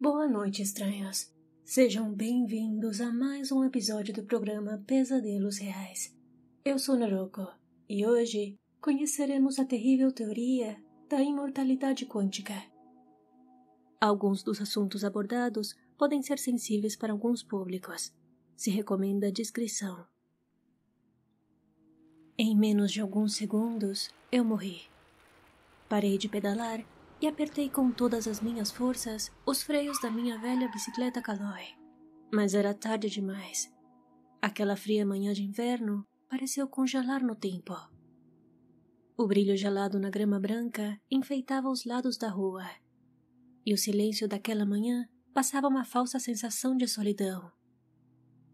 Boa noite, estranhos. Sejam bem-vindos a mais um episódio do programa Pesadelos Reais. Eu sou Naroko, e hoje conheceremos a terrível teoria da imortalidade quântica. Alguns dos assuntos abordados podem ser sensíveis para alguns públicos. Se recomenda a discrição. Em menos de alguns segundos, eu morri. Parei de pedalar e apertei com todas as minhas forças os freios da minha velha bicicleta Caloi. Mas era tarde demais. Aquela fria manhã de inverno pareceu congelar no tempo. O brilho gelado na grama branca enfeitava os lados da rua, e o silêncio daquela manhã passava uma falsa sensação de solidão.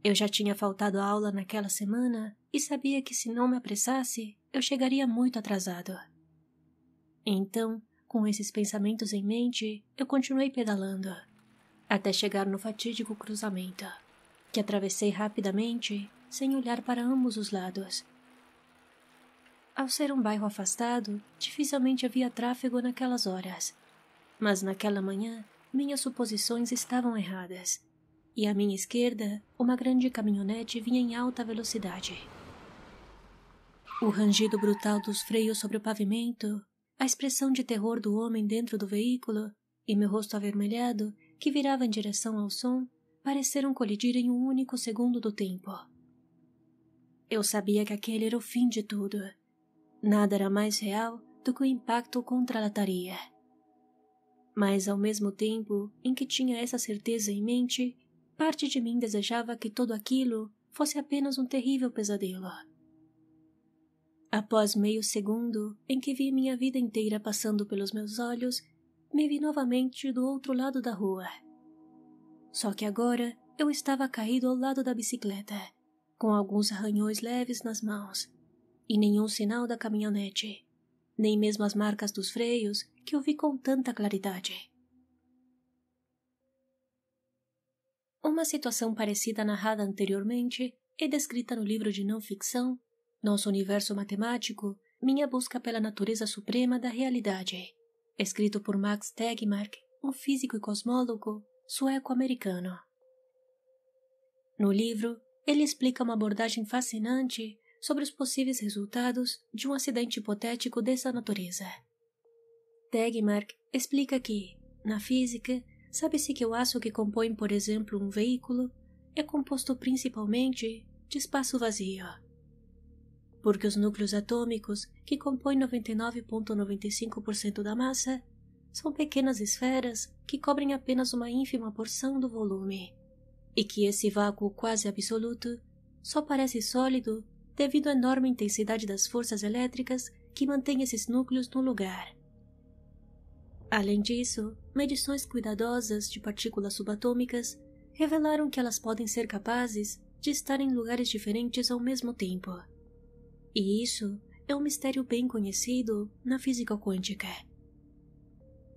Eu já tinha faltado a aula naquela semana e sabia que se não me apressasse, eu chegaria muito atrasado. Então, com esses pensamentos em mente, eu continuei pedalando, até chegar no fatídico cruzamento, que atravessei rapidamente, sem olhar para ambos os lados. Ao ser um bairro afastado, dificilmente havia tráfego naquelas horas, mas naquela manhã, minhas suposições estavam erradas, e à minha esquerda, uma grande caminhonete vinha em alta velocidade. O rangido brutal dos freios sobre o pavimento, a expressão de terror do homem dentro do veículo e meu rosto avermelhado, que virava em direção ao som, pareceram colidir em um único segundo do tempo. Eu sabia que aquele era o fim de tudo. Nada era mais real do que o impacto contra a lataria. Mas, ao mesmo tempo em que tinha essa certeza em mente, parte de mim desejava que tudo aquilo fosse apenas um terrível pesadelo. Após meio segundo em que vi minha vida inteira passando pelos meus olhos, me vi novamente do outro lado da rua. Só que agora eu estava caído ao lado da bicicleta, com alguns arranhões leves nas mãos, e nenhum sinal da caminhonete, nem mesmo as marcas dos freios que eu vi com tanta claridade. Uma situação parecida narrada anteriormente é descrita no livro de não-ficção Nosso Universo Matemático, Minha Busca pela Natureza Suprema da Realidade, escrito por Max Tegmark, um físico e cosmólogo sueco-americano. No livro, ele explica uma abordagem fascinante sobre os possíveis resultados de um acidente hipotético dessa natureza. Tegmark explica que, na física, sabe-se que o aço que compõe, por exemplo, um veículo é composto principalmente de espaço vazio, porque os núcleos atômicos, que compõem 99,95% da massa, são pequenas esferas que cobrem apenas uma ínfima porção do volume, e que esse vácuo quase absoluto só parece sólido devido à enorme intensidade das forças elétricas que mantêm esses núcleos no lugar. Além disso, medições cuidadosas de partículas subatômicas revelaram que elas podem ser capazes de estar em lugares diferentes ao mesmo tempo. E isso é um mistério bem conhecido na física quântica.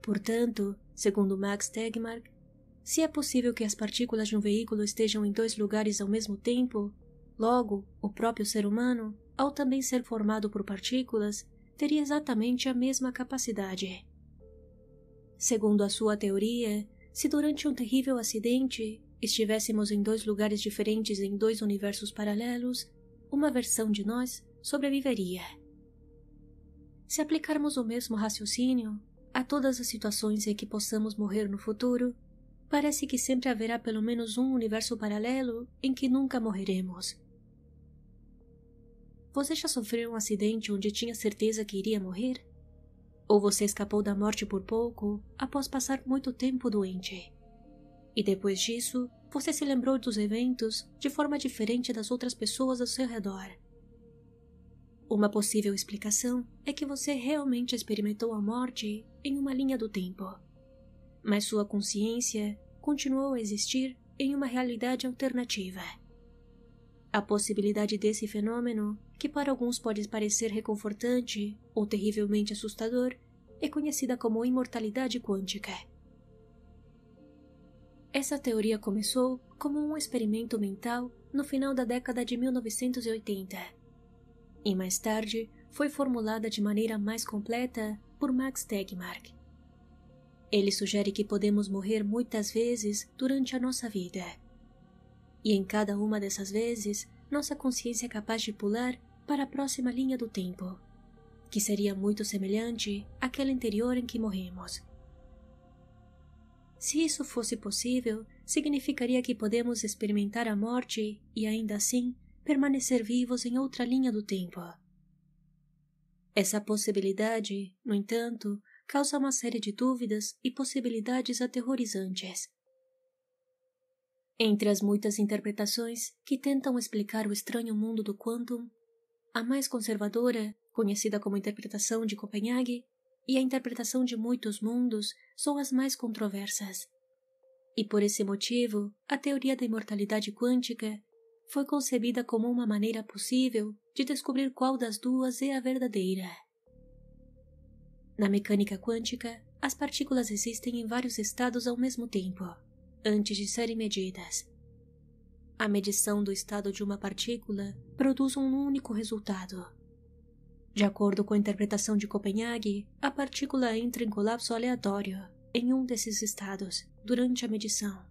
Portanto, segundo Max Tegmark, se é possível que as partículas de um veículo estejam em dois lugares ao mesmo tempo, logo, o próprio ser humano, ao também ser formado por partículas, teria exatamente a mesma capacidade. Segundo a sua teoria, se durante um terrível acidente estivéssemos em dois lugares diferentes em dois universos paralelos, uma versão de nós sobreviveria. Se aplicarmos o mesmo raciocínio a todas as situações em que possamos morrer no futuro, parece que sempre haverá pelo menos um universo paralelo em que nunca morreremos. Você já sofreu um acidente onde tinha certeza que iria morrer? Ou você escapou da morte por pouco após passar muito tempo doente? E depois disso, você se lembrou dos eventos de forma diferente das outras pessoas ao seu redor. Uma possível explicação é que você realmente experimentou a morte em uma linha do tempo, mas sua consciência continuou a existir em uma realidade alternativa. A possibilidade desse fenômeno, que para alguns pode parecer reconfortante ou terrivelmente assustador, é conhecida como imortalidade quântica. Essa teoria começou como um experimento mental no final da década de 1980 e mais tarde foi formulada de maneira mais completa por Max Tegmark. Ele sugere que podemos morrer muitas vezes durante a nossa vida. E em cada uma dessas vezes, nossa consciência é capaz de pular para a próxima linha do tempo, que seria muito semelhante àquela anterior em que morremos. Se isso fosse possível, significaria que podemos experimentar a morte e, ainda assim, permanecer vivos em outra linha do tempo. Essa possibilidade, no entanto, causa uma série de dúvidas e possibilidades aterrorizantes. Entre as muitas interpretações que tentam explicar o estranho mundo do quantum, a mais conservadora, conhecida como interpretação de Copenhague, e a interpretação de muitos mundos são as mais controversas. E por esse motivo, a teoria da imortalidade quântica foi concebida como uma maneira possível de descobrir qual das duas é a verdadeira. Na mecânica quântica, as partículas existem em vários estados ao mesmo tempo, antes de serem medidas. A medição do estado de uma partícula produz um único resultado. De acordo com a interpretação de Copenhague, a partícula entra em colapso aleatório em um desses estados durante a medição.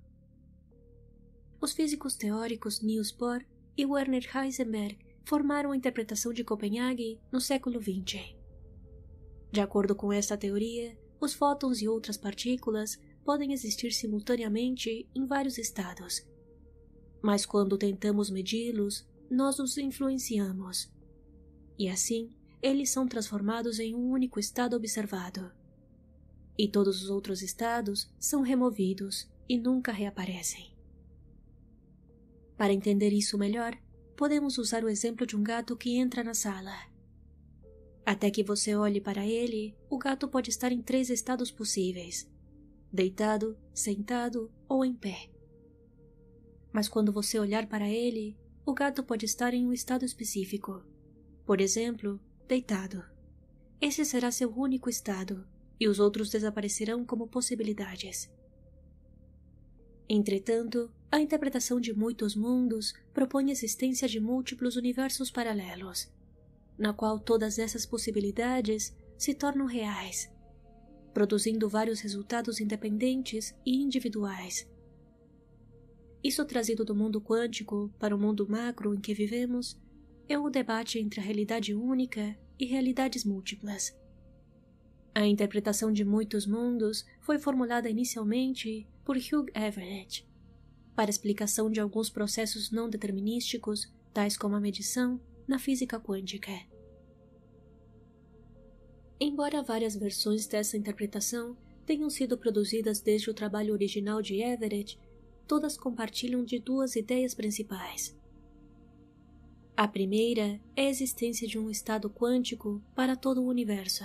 Os físicos teóricos Niels Bohr e Werner Heisenberg formaram a interpretação de Copenhague no século XX. De acordo com esta teoria, os fótons e outras partículas podem existir simultaneamente em vários estados. Mas quando tentamos medi-los, nós os influenciamos. E assim, eles são transformados em um único estado observado. E todos os outros estados são removidos e nunca reaparecem. Para entender isso melhor, podemos usar o exemplo de um gato que entra na sala. Até que você olhe para ele, o gato pode estar em 3 estados possíveis: deitado, sentado ou em pé. Mas quando você olhar para ele, o gato pode estar em um estado específico. Por exemplo, deitado. Esse será seu único estado, e os outros desaparecerão como possibilidades. Entretanto, a interpretação de muitos mundos propõe a existência de múltiplos universos paralelos, na qual todas essas possibilidades se tornam reais, produzindo vários resultados independentes e individuais. Isso trazido do mundo quântico para o mundo macro em que vivemos é o debate entre a realidade única e realidades múltiplas. A interpretação de muitos mundos foi formulada inicialmente por Hugh Everett para explicação de alguns processos não determinísticos, tais como a medição, na física quântica. Embora várias versões dessa interpretação tenham sido produzidas desde o trabalho original de Everett, todas compartilham de 2 ideias principais. A primeira é a existência de um estado quântico para todo o universo,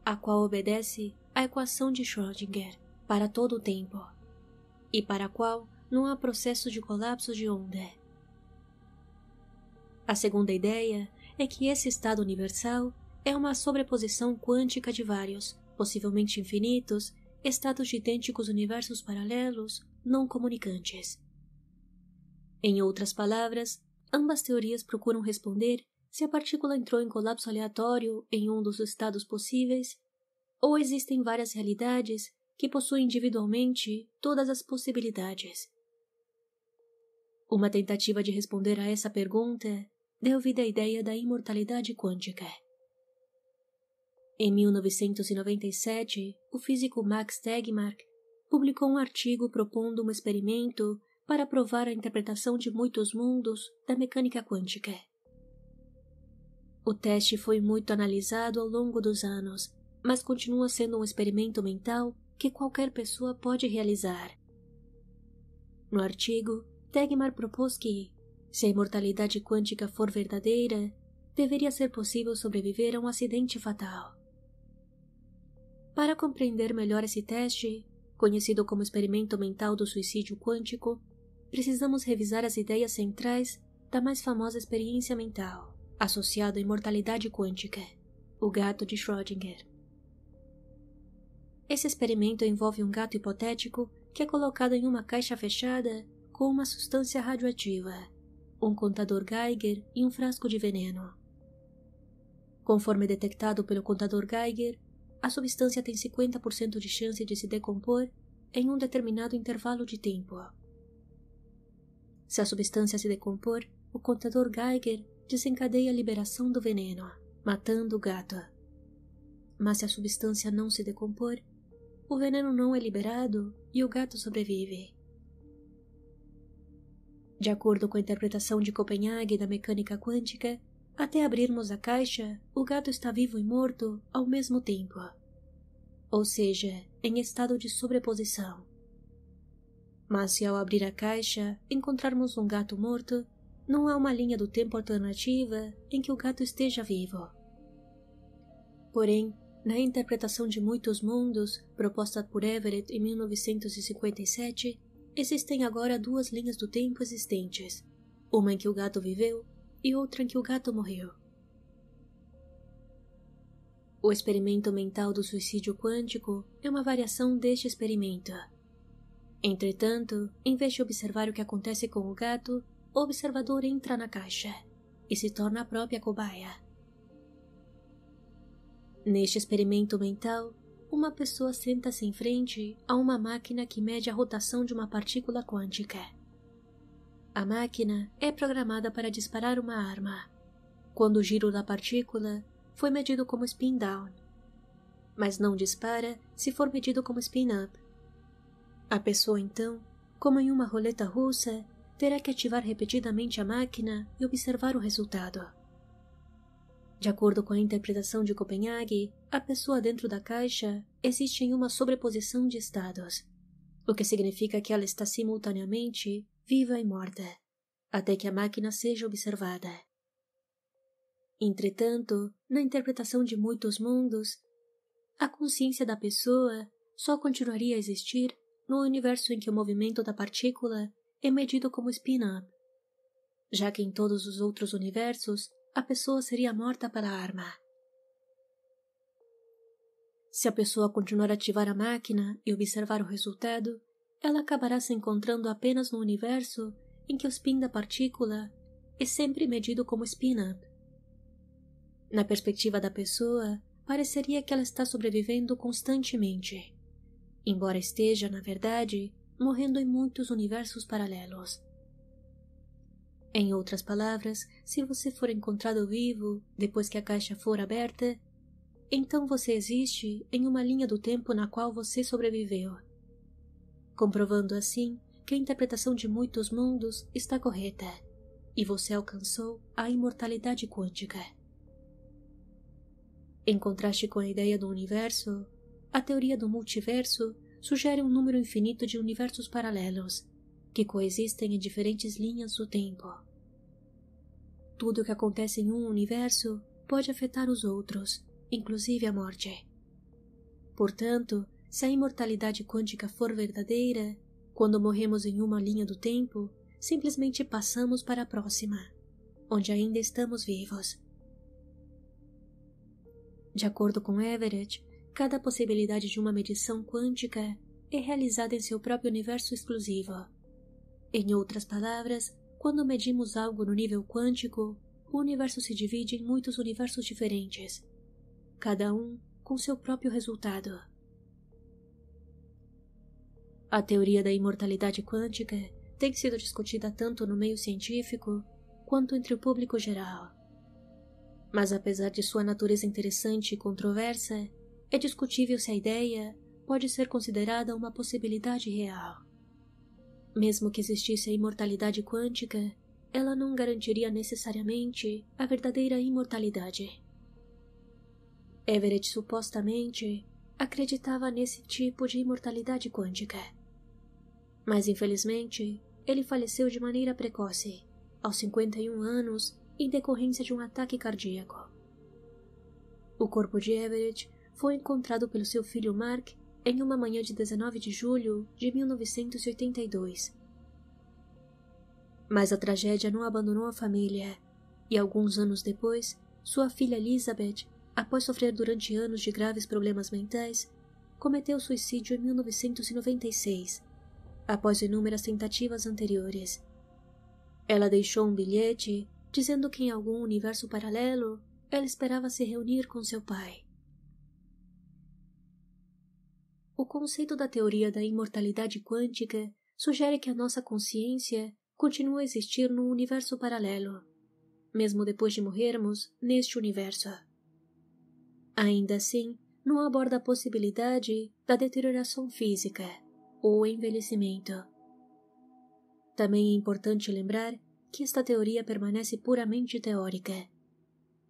a qual obedece à equação de Schrödinger para todo o tempo, e para a qual não há processo de colapso de onda. A segunda ideia é que esse estado universal é uma sobreposição quântica de vários, possivelmente infinitos, estados de idênticos universos paralelos não comunicantes. Em outras palavras, ambas teorias procuram responder se a partícula entrou em colapso aleatório em um dos estados possíveis, ou existem várias realidades que possuem individualmente todas as possibilidades. Uma tentativa de responder a essa pergunta deu vida à ideia da imortalidade quântica. Em 1997, o físico Max Tegmark publicou um artigo propondo um experimento para provar a interpretação de muitos mundos da mecânica quântica. O teste foi muito analisado ao longo dos anos, mas continua sendo um experimento mental que qualquer pessoa pode realizar. No artigo, Tegmark propôs que, se a imortalidade quântica for verdadeira, deveria ser possível sobreviver a um acidente fatal. Para compreender melhor esse teste, conhecido como experimento mental do suicídio quântico, precisamos revisar as ideias centrais da mais famosa experiência mental, associada à imortalidade quântica, o gato de Schrödinger. Esse experimento envolve um gato hipotético que é colocado em uma caixa fechada com uma substância radioativa, um contador Geiger e um frasco de veneno. Conforme detectado pelo contador Geiger, a substância tem 50% de chance de se decompor em um determinado intervalo de tempo. Se a substância se decompor, o contador Geiger desencadeia a liberação do veneno, matando o gato. Mas se a substância não se decompor, o veneno não é liberado e o gato sobrevive. De acordo com a interpretação de Copenhague da mecânica quântica, até abrirmos a caixa, o gato está vivo e morto ao mesmo tempo, ou seja, em estado de sobreposição. Mas se ao abrir a caixa encontrarmos um gato morto, não há uma linha do tempo alternativa em que o gato esteja vivo. Porém, na interpretação de muitos mundos, proposta por Everett em 1957, existem agora duas linhas do tempo existentes, uma em que o gato viveu e outra em que o gato morreu. O experimento mental do suicídio quântico é uma variação deste experimento. Entretanto, em vez de observar o que acontece com o gato, o observador entra na caixa e se torna a própria cobaia. Neste experimento mental, uma pessoa senta-se em frente a uma máquina que mede a rotação de uma partícula quântica. A máquina é programada para disparar uma arma, quando o giro da partícula foi medido como spin-down, mas não dispara se for medido como spin-up. A pessoa, então, como em uma roleta russa, terá que ativar repetidamente a máquina e observar o resultado. De acordo com a interpretação de Copenhague, a pessoa dentro da caixa existe em uma sobreposição de estados, o que significa que ela está simultaneamente viva e morta, até que a máquina seja observada. Entretanto, na interpretação de muitos mundos, a consciência da pessoa só continuaria a existir no universo em que o movimento da partícula é medido como spin-up, já que em todos os outros universos a pessoa seria morta pela arma. Se a pessoa continuar a ativar a máquina e observar o resultado, ela acabará se encontrando apenas no universo em que o spin da partícula é sempre medido como spin-up. Na perspectiva da pessoa, pareceria que ela está sobrevivendo constantemente, embora esteja, na verdade, morrendo em muitos universos paralelos. Em outras palavras, se você for encontrado vivo depois que a caixa for aberta, então você existe em uma linha do tempo na qual você sobreviveu, comprovando assim que a interpretação de muitos mundos está correta e você alcançou a imortalidade quântica. Em contraste com a ideia do universo, a teoria do multiverso sugere um número infinito de universos paralelos que coexistem em diferentes linhas do tempo. Tudo o que acontece em um universo pode afetar os outros, inclusive a morte. Portanto, se a imortalidade quântica for verdadeira, quando morremos em uma linha do tempo, simplesmente passamos para a próxima, onde ainda estamos vivos. De acordo com Everett, cada possibilidade de uma medição quântica é realizada em seu próprio universo exclusivo. Em outras palavras, quando medimos algo no nível quântico, o universo se divide em muitos universos diferentes, cada um com seu próprio resultado. A teoria da imortalidade quântica tem sido discutida tanto no meio científico quanto entre o público geral. Mas apesar de sua natureza interessante e controversa, é discutível se a ideia pode ser considerada uma possibilidade real. Mesmo que existisse a imortalidade quântica, ela não garantiria necessariamente a verdadeira imortalidade. Everett supostamente acreditava nesse tipo de imortalidade quântica. Mas infelizmente, ele faleceu de maneira precoce, aos 51 anos, em decorrência de um ataque cardíaco. O corpo de Everett foi encontrado pelo seu filho Mark em uma manhã de 19 de julho de 1982. Mas a tragédia não abandonou a família, e alguns anos depois, sua filha Elizabeth, após sofrer durante anos de graves problemas mentais, cometeu suicídio em 1996, após inúmeras tentativas anteriores. Ela deixou um bilhete dizendo que em algum universo paralelo ela esperava se reunir com seu pai. o conceito da teoria da imortalidade quântica sugere que a nossa consciência continua a existir num universo paralelo, mesmo depois de morrermos neste universo. Ainda assim, não aborda a possibilidade da deterioração física ou envelhecimento. Também é importante lembrar que esta teoria permanece puramente teórica,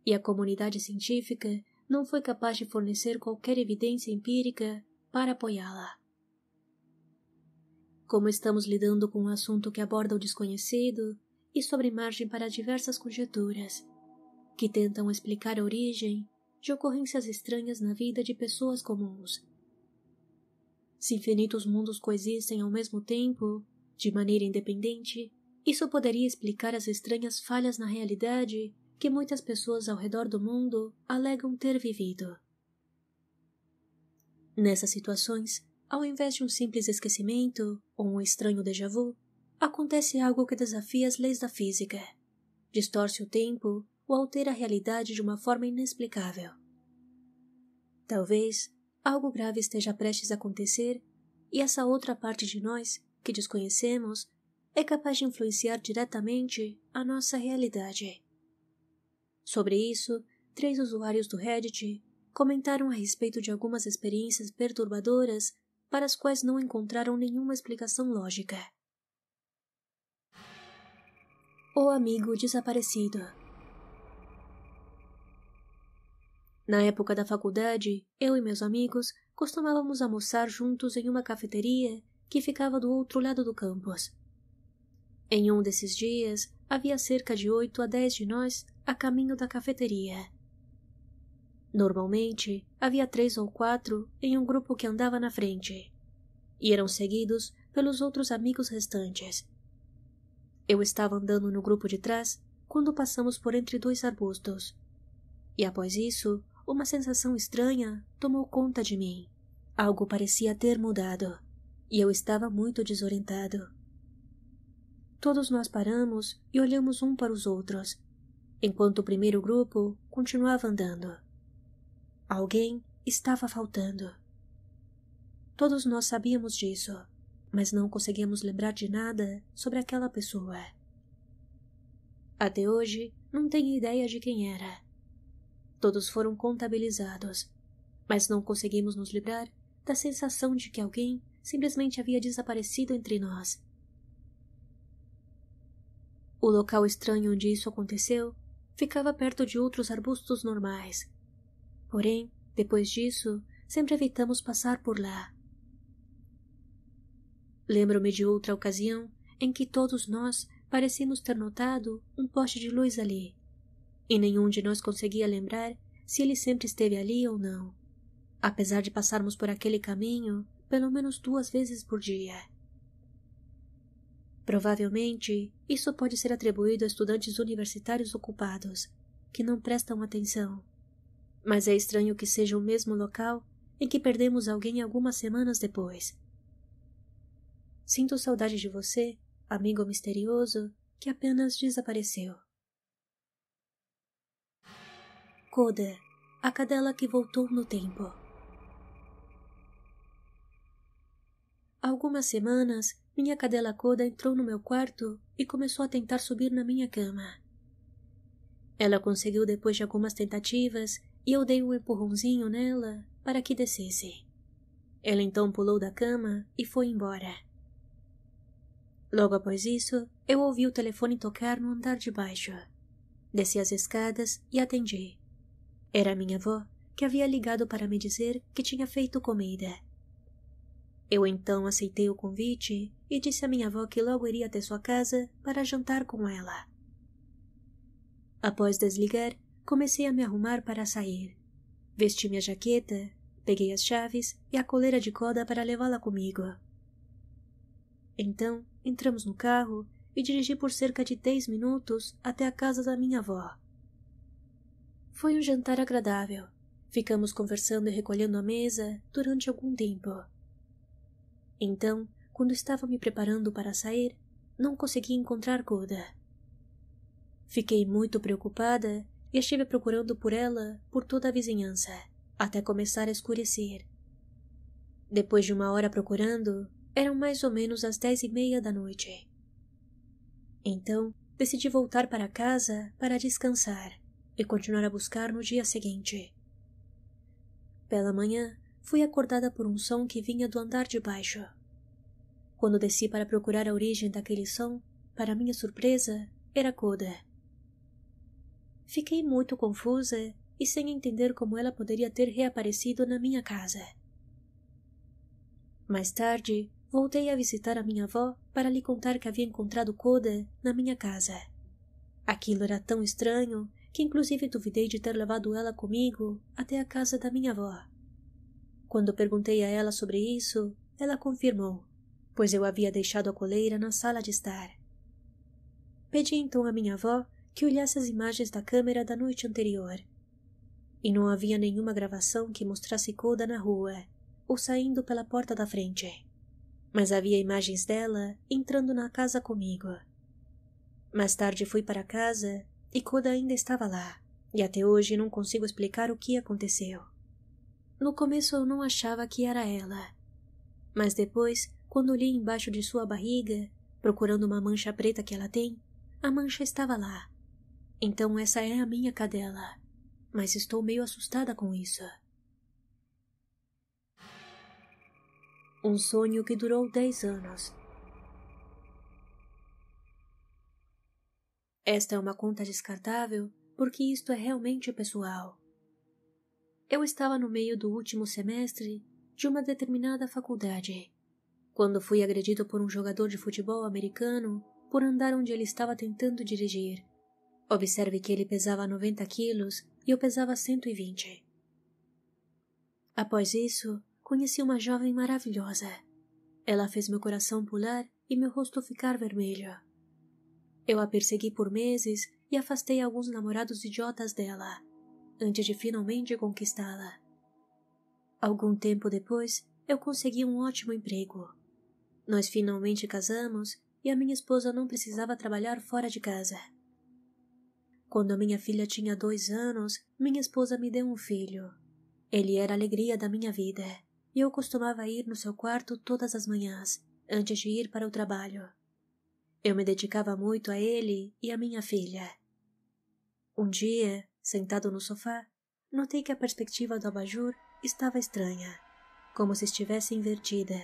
e a comunidade científica não foi capaz de fornecer qualquer evidência empírica para apoiá-la. Como estamos lidando com um assunto que aborda o desconhecido e sobre margem para diversas conjecturas, que tentam explicar a origem de ocorrências estranhas na vida de pessoas comuns. Se infinitos mundos coexistem ao mesmo tempo, de maneira independente, isso poderia explicar as estranhas falhas na realidade que muitas pessoas ao redor do mundo alegam ter vivido. Nessas situações, ao invés de um simples esquecimento ou um estranho déjà vu, acontece algo que desafia as leis da física, distorce o tempo ou altera a realidade de uma forma inexplicável. Talvez algo grave esteja prestes a acontecer e essa outra parte de nós, que desconhecemos, é capaz de influenciar diretamente a nossa realidade. Sobre isso, 3 usuários do Reddit comentaram a respeito de algumas experiências perturbadoras para as quais não encontraram nenhuma explicação lógica. O amigo desaparecido. Na época da faculdade, eu e meus amigos costumávamos almoçar juntos em uma cafeteria que ficava do outro lado do campus. Em um desses dias, havia cerca de 8 a 10 de nós a caminho da cafeteria. Normalmente, havia 3 ou 4 em um grupo que andava na frente, e eram seguidos pelos outros amigos restantes. Eu estava andando no grupo de trás quando passamos por entre 2 arbustos, e após isso, uma sensação estranha tomou conta de mim. Algo parecia ter mudado, e eu estava muito desorientado. Todos nós paramos e olhamos um para os outros, enquanto o primeiro grupo continuava andando. Alguém estava faltando. Todos nós sabíamos disso, mas não conseguíamos lembrar de nada sobre aquela pessoa. Até hoje, não tenho ideia de quem era. Todos foram contabilizados, mas não conseguimos nos livrar da sensação de que alguém simplesmente havia desaparecido entre nós. O local estranho onde isso aconteceu ficava perto de outros arbustos normais. Porém, depois disso, sempre evitamos passar por lá. Lembro-me de outra ocasião em que todos nós parecíamos ter notado um poste de luz ali, e nenhum de nós conseguia lembrar se ele sempre esteve ali ou não, apesar de passarmos por aquele caminho pelo menos 2 vezes por dia. Provavelmente, isso pode ser atribuído a estudantes universitários ocupados, que não prestam atenção. Mas é estranho que seja o mesmo local em que perdemos alguém algumas semanas depois. Sinto saudade de você, amigo misterioso, que apenas desapareceu. Coda, a cadela que voltou no tempo. Há algumas semanas, minha cadela Coda entrou no meu quarto e começou a tentar subir na minha cama. Ela conseguiu depois de algumas tentativas e eu dei um empurrãozinho nela para que descesse. Ela então pulou da cama e foi embora. Logo após isso, eu ouvi o telefone tocar no andar de baixo. Desci as escadas e atendi. Era minha avó, que havia ligado para me dizer que tinha feito comida. Eu então aceitei o convite e disse à minha avó que logo iria até sua casa para jantar com ela. Após desligar, comecei a me arrumar para sair. Vesti minha jaqueta, peguei as chaves e a coleira de Coda para levá-la comigo. Então, entramos no carro e dirigi por cerca de 10 minutos até a casa da minha avó. Foi um jantar agradável. Ficamos conversando e recolhendo a mesa durante algum tempo. Então, quando estava me preparando para sair, não consegui encontrar Coda. Fiquei muito preocupada e estive procurando por ela por toda a vizinhança, até começar a escurecer. Depois de 1 hora procurando, eram mais ou menos as 10:30 da noite. Então, decidi voltar para casa para descansar e continuar a buscar no dia seguinte. Pela manhã, fui acordada por um som que vinha do andar de baixo. Quando desci para procurar a origem daquele som, para minha surpresa, era Koda. Fiquei muito confusa e sem entender como ela poderia ter reaparecido na minha casa. Mais tarde, voltei a visitar a minha avó para lhe contar que havia encontrado Koda na minha casa. Aquilo era tão estranho que inclusive duvidei de ter levado ela comigo até a casa da minha avó. Quando perguntei a ela sobre isso, ela confirmou, pois eu havia deixado a coleira na sala de estar. Pedi então à minha avó que olhasse as imagens da câmera da noite anterior. E não havia nenhuma gravação que mostrasse Koda na rua ou saindo pela porta da frente. Mas havia imagens dela entrando na casa comigo. Mais tarde fui para casa e Koda ainda estava lá, e até hoje não consigo explicar o que aconteceu. No começo eu não achava que era ela, mas depois, quando olhei embaixo de sua barriga, procurando uma mancha preta que ela tem, a mancha estava lá. Então essa é a minha cadela, mas estou meio assustada com isso. Um sonho que durou 10 anos. Esta é uma conta descartável porque isto é realmente pessoal. Eu estava no meio do último semestre de uma determinada faculdade, quando fui agredido por um jogador de futebol americano por andar onde ele estava tentando dirigir. Observe que ele pesava 90 quilos e eu pesava 120. Após isso, conheci uma jovem maravilhosa. Ela fez meu coração pular e meu rosto ficar vermelho. Eu a persegui por meses e afastei alguns namorados idiotas dela, antes de finalmente conquistá-la. Algum tempo depois, eu consegui um ótimo emprego. Nós finalmente casamos e a minha esposa não precisava trabalhar fora de casa. Quando a minha filha tinha 2 anos, minha esposa me deu um filho. Ele era a alegria da minha vida, e eu costumava ir no seu quarto todas as manhãs, antes de ir para o trabalho. Eu me dedicava muito a ele e a minha filha. Um dia, sentado no sofá, notei que a perspectiva do abajur estava estranha, como se estivesse invertida.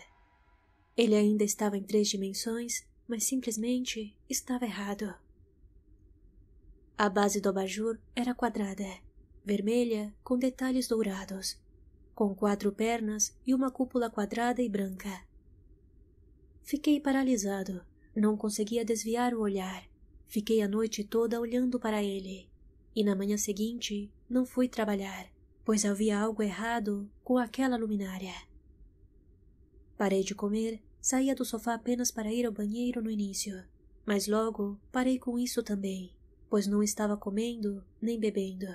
Ele ainda estava em 3 dimensões, mas simplesmente estava errado. A base do abajur era quadrada, vermelha com detalhes dourados, com 4 pernas e uma cúpula quadrada e branca. Fiquei paralisado, não conseguia desviar o olhar. Fiquei a noite toda olhando para ele, e na manhã seguinte não fui trabalhar, pois havia algo errado com aquela luminária. Parei de comer, saía do sofá apenas para ir ao banheiro no início, mas logo parei com isso também, pois não estava comendo nem bebendo.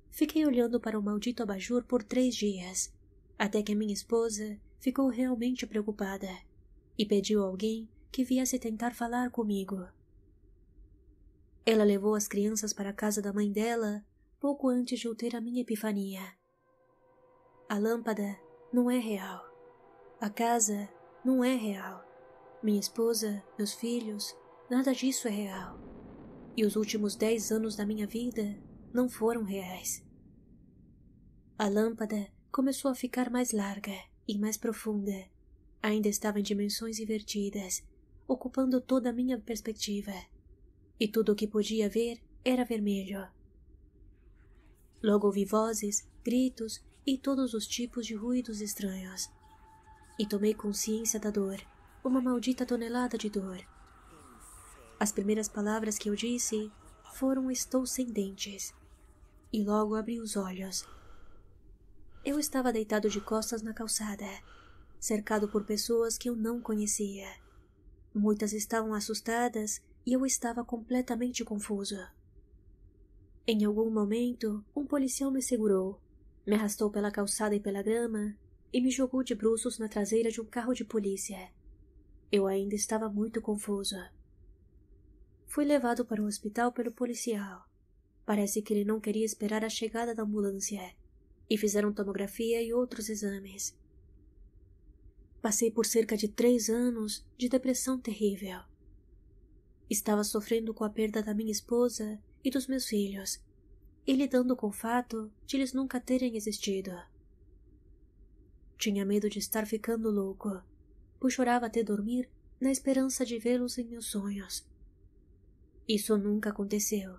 Fiquei olhando para o maldito abajur por 3 dias, até que minha esposa ficou realmente preocupada e pediu a alguém que viesse tentar falar comigo. Ela levou as crianças para a casa da mãe dela pouco antes de eu ter a minha epifania. A lâmpada não é real. A casa não é real. Minha esposa, meus filhos, nada disso é real. E os últimos 10 anos da minha vida não foram reais. A lâmpada começou a ficar mais larga e mais profunda. Ainda estava em dimensões invertidas, ocupando toda a minha perspectiva. E tudo o que podia ver era vermelho. Logo ouvi vozes, gritos e todos os tipos de ruídos estranhos. E tomei consciência da dor, uma maldita tonelada de dor. As primeiras palavras que eu disse foram "estou sem dentes", e logo abri os olhos. Eu estava deitado de costas na calçada, cercado por pessoas que eu não conhecia. Muitas estavam assustadas e eu estava completamente confuso. Em algum momento, um policial me segurou, me arrastou pela calçada e pela grama e me jogou de bruços na traseira de um carro de polícia. Eu ainda estava muito confuso. Fui levado para o hospital pelo policial. Parece que ele não queria esperar a chegada da ambulância, e fizeram tomografia e outros exames. Passei por cerca de 3 anos de depressão terrível. Estava sofrendo com a perda da minha esposa e dos meus filhos, e lidando com o fato de eles nunca terem existido. Tinha medo de estar ficando louco, pois chorava até dormir na esperança de vê-los em meus sonhos. Isso nunca aconteceu,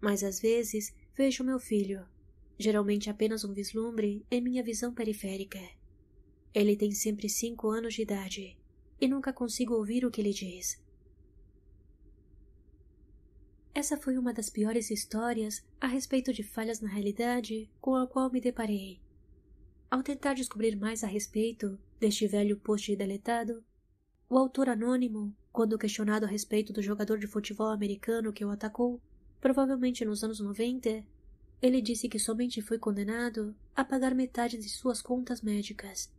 mas às vezes vejo meu filho, geralmente apenas um vislumbre em minha visão periférica. Ele tem sempre 5 anos de idade e nunca consigo ouvir o que ele diz. Essa foi uma das piores histórias a respeito de falhas na realidade com a qual me deparei. Ao tentar descobrir mais a respeito deste velho post deletado, o autor anônimo, quando questionado a respeito do jogador de futebol americano que o atacou, provavelmente nos anos 90, ele disse que somente foi condenado a pagar metade de suas contas médicas.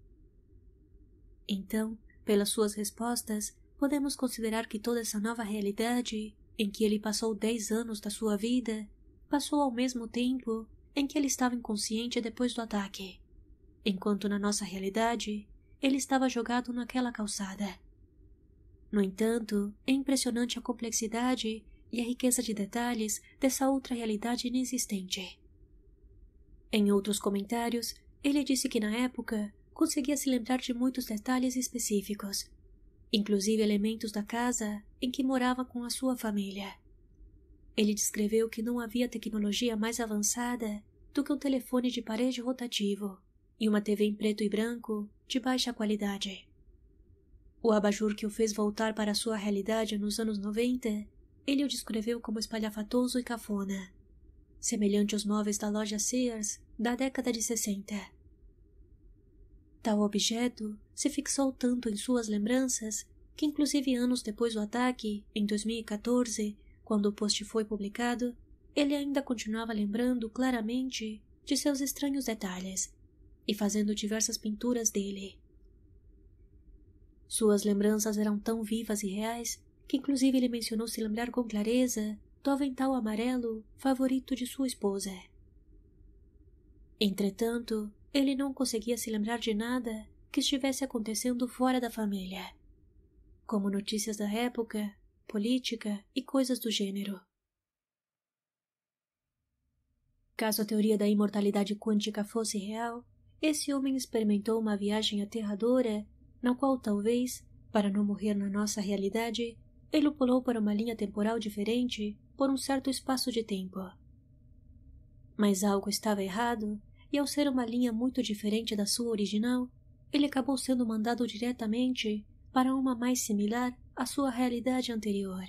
Então, pelas suas respostas, podemos considerar que toda essa nova realidade, em que ele passou 10 anos da sua vida, passou ao mesmo tempo em que ele estava inconsciente depois do ataque, enquanto na nossa realidade, ele estava jogado naquela calçada. No entanto, é impressionante a complexidade e a riqueza de detalhes dessa outra realidade inexistente. Em outros comentários, ele disse que na época conseguia se lembrar de muitos detalhes específicos, inclusive elementos da casa em que morava com a sua família. Ele descreveu que não havia tecnologia mais avançada do que um telefone de parede rotativo e uma TV em preto e branco de baixa qualidade. O abajur que o fez voltar para a sua realidade nos anos 90, ele o descreveu como espalhafatoso e cafona, semelhante aos móveis da loja Sears da década de 60. Tal objeto se fixou tanto em suas lembranças que, inclusive anos depois do ataque, em 2014, quando o post foi publicado, ele ainda continuava lembrando claramente de seus estranhos detalhes e fazendo diversas pinturas dele. Suas lembranças eram tão vivas e reais que inclusive ele mencionou se lembrar com clareza do avental amarelo favorito de sua esposa. Entretanto, ele não conseguia se lembrar de nada que estivesse acontecendo fora da família, como notícias da época, política e coisas do gênero. Caso a teoria da imortalidade quântica fosse real, esse homem experimentou uma viagem aterradora, na qual talvez, para não morrer na nossa realidade, ele pulou para uma linha temporal diferente por um certo espaço de tempo. Mas algo estava errado, e ao ser uma linha muito diferente da sua original, ele acabou sendo mandado diretamente para uma mais similar à sua realidade anterior.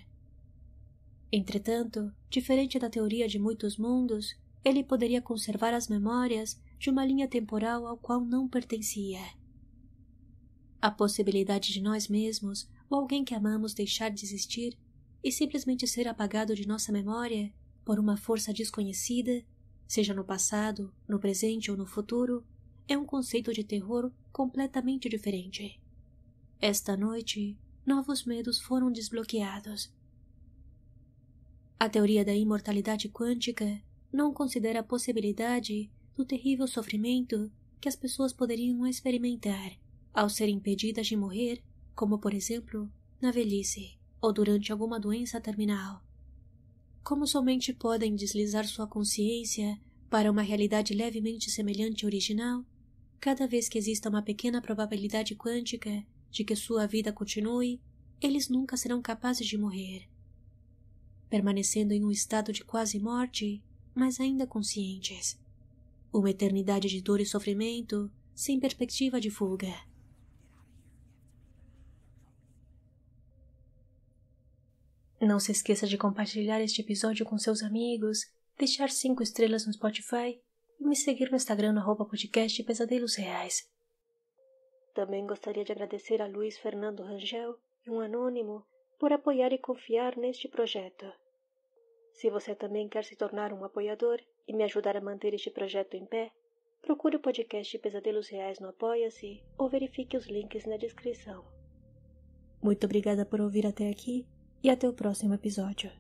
Entretanto, diferente da teoria de muitos mundos, ele poderia conservar as memórias de uma linha temporal ao qual não pertencia. A possibilidade de nós mesmos ou alguém que amamos deixar de existir e simplesmente ser apagado de nossa memória por uma força desconhecida, seja no passado, no presente ou no futuro, é um conceito de terror completamente diferente. Esta noite, novos medos foram desbloqueados. A teoria da imortalidade quântica não considera a possibilidade do terrível sofrimento que as pessoas poderiam experimentar ao serem impedidas de morrer, como por exemplo, na velhice ou durante alguma doença terminal. Como somente podem deslizar sua consciência para uma realidade levemente semelhante à original, cada vez que exista uma pequena probabilidade quântica de que sua vida continue, eles nunca serão capazes de morrer, permanecendo em um estado de quase morte, mas ainda conscientes. Uma eternidade de dor e sofrimento, sem perspectiva de fuga. Não se esqueça de compartilhar este episódio com seus amigos, deixar 5 estrelas no Spotify e me seguir no Instagram no @podcast Pesadelos Reais. Também gostaria de agradecer a Luiz Fernando Rangel e um anônimo por apoiar e confiar neste projeto. Se você também quer se tornar um apoiador e me ajudar a manter este projeto em pé, procure o podcast Pesadelos Reais no Apoia-se ou verifique os links na descrição. Muito obrigada por ouvir até aqui e até o próximo episódio.